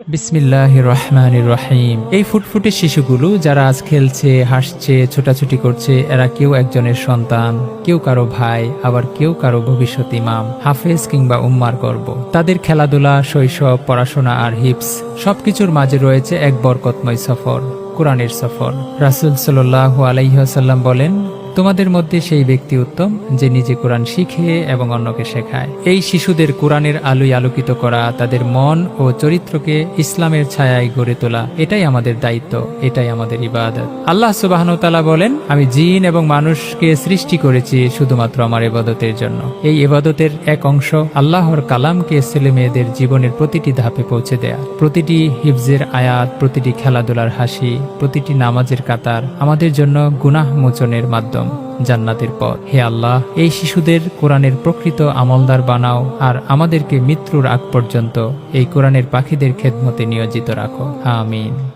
বিসমিল্লাহির রহমানির রহিম। এই ফুটফুটে শিশুগুলো যারা আজ খেলছে, হাসছে, ছোটাছুটি করছে, এরা কেউ একজনের সন্তান, কেউ কারো ভাই, আবার কেউ কারো ভবিষ্যৎ ইমাম, হাফেজ কিংবা উম্মার গর্ব। তাদের খেলাধুলা, শৈশব, পড়াশোনা আর হিপস সবকিছুর মাঝে রয়েছে এক বরকতময় সফর, কোরআনের সফর। রাসূল সাল্লাল্লাহু আলাইহি ওয়াসাল্লাম বলেন, তোমাদের মধ্যে সেই ব্যক্তি উত্তম যে নিজে কোরআন শিখে এবং অন্যকে শেখায়। এই শিশুদের কোরআনের আলোয় আলোকিত করা, তাদের মন ও চরিত্রকে ইসলামের ছায়ায় গড়ে তোলা, এটাই আমাদের দায়িত্ব, এটাই আমাদের ইবাদত। আল্লাহ সুবহানাহু ওয়া তাআলা বলেন, আমি জিন এবং মানুষকে সৃষ্টি করেছি শুধুমাত্র আমার ইবাদতের জন্য। এই ইবাদতের এক অংশ আল্লাহর কালামকে ছেলে মেয়েদের জীবনের প্রতিটি ধাপে পৌঁছে দেয়া। প্রতিটি হিফজের আয়াত, প্রতিটি খেলাধুলার হাসি, প্রতিটি নামাজের কাতার আমাদের জন্য গুনাহ মোচনের মাধ্যম, জান্নাতের পথ। হে আল্লাহ, এই শিশুদের কোরআনের প্রকৃত আমলদার বানাও আর আমাদেরকে মৃত্যুর আগ পর্যন্ত এই কোরআনের পাখিদের খেদমতে নিয়োজিত রাখো। আমিন।